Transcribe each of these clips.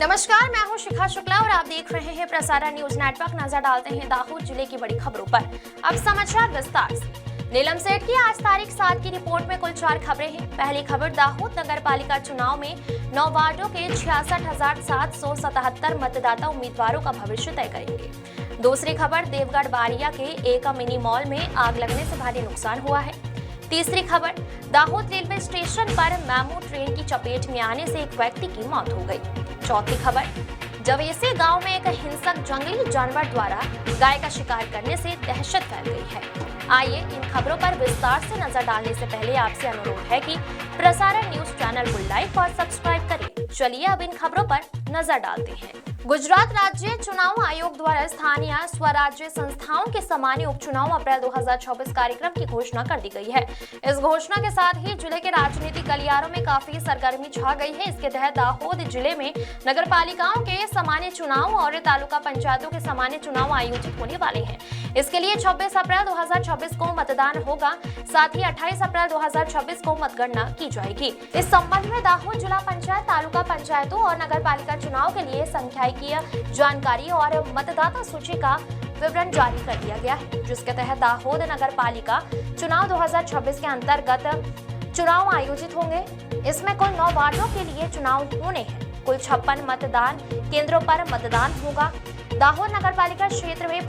नमस्कार, मैं हूं शिखा शुक्ला और आप देख रहे हैं प्रसारण न्यूज नेटवर्क। नजर डालते हैं दाहोद जिले की बड़ी खबरों पर। अब समाचार विस्तार से। नीलम सेठ की आज तारीख 7 की रिपोर्ट में कुल 4 खबरें हैं। पहली खबर, दाहोद नगर पालिका चुनाव में 9 वार्डों के 66,777 मतदाता उम्मीदवारों का भविष्य तय करेंगे। दूसरी खबर, देवगढ़ बारिया के एक मिनी मॉल में आग लगने से भारी नुकसान हुआ है। तीसरी खबर, दाहोद रेलवे स्टेशन पर मेमू ट्रेन की चपेट में आने से एक व्यक्ति की मौत हो गई। चौथी खबर, जवेसी गांव में एक हिंसक जंगली जानवर द्वारा गाय का शिकार करने से दहशत फैल गई है। आइए इन खबरों पर विस्तार से नजर डालने से पहले आपसे अनुरोध है कि प्रसारण न्यूज चैनल को लाइक और सब्सक्राइब करें। चलिए अब इन खबरों पर नजर डालते हैं। गुजरात राज्य चुनाव आयोग द्वारा स्थानीय स्वराज्य संस्थाओं के सामान्य उपचुनाव अप्रैल 2024 कार्यक्रम की घोषणा कर दी गई है। इस घोषणा के साथ ही जिले के राजनीतिक गलियारों में काफी सरगर्मी छा गई है। इसके तहत दाहोद जिले में नगर पालिकाओं के सामान्य चुनाव और तालुका पंचायतों के सामान्य चुनाव आयोजित होने वाले हैं। इसके लिए 26 अप्रैल 2024 को मतदान होगा। साथ ही 28 अप्रैल 2026 को मतगणना की जाएगी। इस संबंध में दाहोद जिला पंचायत, तालुका पंचायतों और नगर पालिका चुनाव के लिए संख्याकीय जानकारी और मतदाता सूची का विवरण जारी कर दिया गया है, जिसके तहत दाहोद नगर पालिका चुनाव 2026 के अंतर्गत चुनाव आयोजित होंगे। इसमें कुल 9 वार्डों के लिए चुनाव होने हैं। कुल 56 मतदान केंद्रों पर मतदान होगा। दाहोद नगर पालिका क्षेत्र में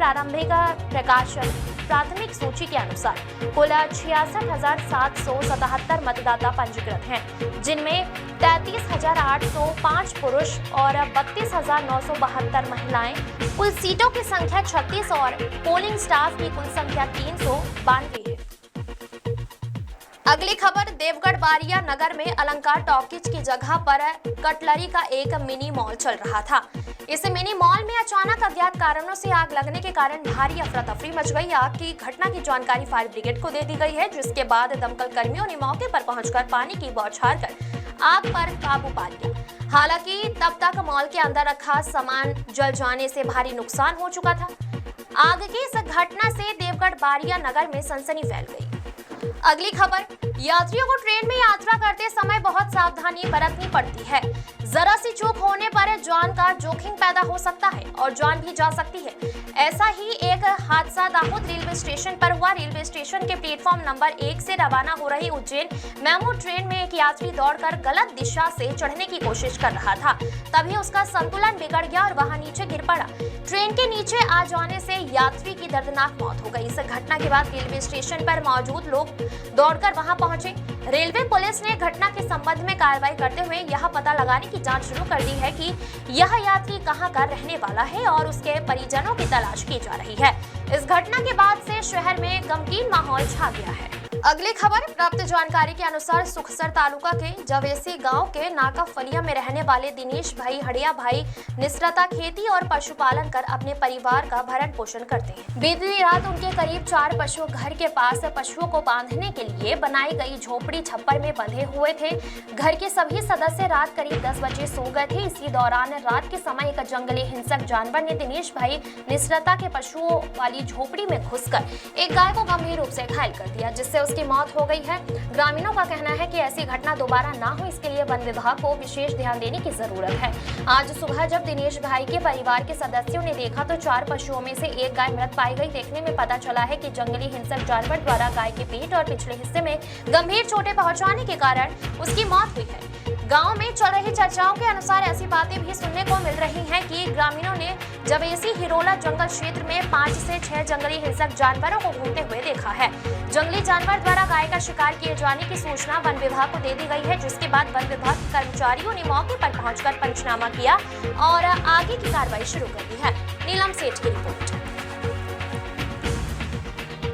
प्राथमिक सूची के अनुसार कुल 66,777 मतदाता पंजीकृत हैं, जिनमें 33,805 पुरुष और 32,972 महिलाएं। कुल सीटों की संख्या 36 और पोलिंग स्टाफ की कुल संख्या 392 है। अगली खबर, देवगढ़ बारिया नगर में अलंकार टॉकीज की जगह पर कटलरी का एक मिनी मॉल चल रहा था। इस मिनी मॉल में अचानक अज्ञात कारणों से आग लगने के कारण भारी अफरा तफरी मच गई। आग की घटना की जानकारी फायर ब्रिगेड को दे दी गई है, जिसके बाद दमकल कर्मियों ने मौके पर पहुंचकर पानी की बौछार कर आग पर काबू पा लिया। हालांकि तब तक मॉल के अंदर रखा सामान जल जाने से भारी नुकसान हो चुका था। आग की इस घटना से देवगढ़ बारिया नगर में सनसनी फैल गई। अगली खबर, यात्रियों को ट्रेन में यात्रा करते समय बहुत सावधानी बरतनी पड़ती है। जरा सी चूक होने पर जान का जोखिम पैदा हो सकता है और जान भी जा सकती है। ऐसा ही एक हादसा दाहोद रेलवे स्टेशन पर हुआ। रेलवे स्टेशन के प्लेटफॉर्म नंबर 1 से रवाना हो रही उज्जैन मेमू ट्रेन में एक यात्री दौड़कर गलत दिशा से चढ़ने की कोशिश कर रहा था। तभी उसका संतुलन बिगड़ गया और वहां नीचे गिर पड़ा। ट्रेन के नीचे आ जाने से यात्री की दर्दनाक मौत हो गई। इस घटना के बाद रेलवे स्टेशन पर मौजूद लोग दौड़कर वहां पहुंचे। रेलवे पुलिस ने घटना के संबंध में कार्रवाई करते हुए यह पता लगाने की जांच शुरू कर दी है कि यह यात्री कहां का रहने वाला है और उसके परिजनों की तलाश की जा रही है। इस घटना के बाद से शहर में गमगीन माहौल छा गया है। अगली खबर, प्राप्त जानकारी के अनुसार सुखसर तालुका के जवेसी गांव के नाका फलिया में रहने वाले दिनेश भाई हड़िया भाई निस्रता खेती और पशुपालन कर अपने परिवार का भरण पोषण करते हैं। बीती रात उनके करीब 4 पशु घर के पास पशुओं को बांधने के लिए बनाई गई झोपड़ी छप्पर में बंधे हुए थे। घर के सभी सदस्य रात करीब 10 बजे सो गए थे। इसी दौरान रात के समय एक जंगली हिंसक जानवर ने दिनेश भाई निस्रता के पशुओं वाली झोपड़ी में घुसकर एक गाय को गंभीर रूप से घायल कर दिया, जिससे उसकी मौत हो गई है। ग्रामीणों का कहना है कि ऐसी घटना दोबारा ना हो, इसके लिए वन विभाग को विशेष ध्यान देने की जरूरत है। आज सुबह जब दिनेश भाई के परिवार के सदस्यों ने देखा तो 4 पशुओं में से एक गाय मृत पाई गई। देखने में पता चला है कि जंगली हिंसक जानवर द्वारा गाय के पेट और पिछले हिस्से में गंभीर चोटें पहुंचाने के कारण उसकी मौत हुई है। गांव में चल रही चर्चाओं के अनुसार ऐसी बातें भी सुनने को मिल रही हैं कि ग्रामीणों ने जवेसी हिरोला जंगल क्षेत्र में 5 से 6 जंगली हिंसक जानवरों को घूमते हुए देखा है। जंगली जानवर द्वारा गाय का शिकार किए जाने की सूचना वन विभाग को दे दी गई है, जिसके बाद वन विभाग के कर्मचारियों ने मौके पर पहुंचकर पंचनामा किया और आगे की कार्रवाई शुरू कर दी है। नीलम सेठ की रिपोर्ट।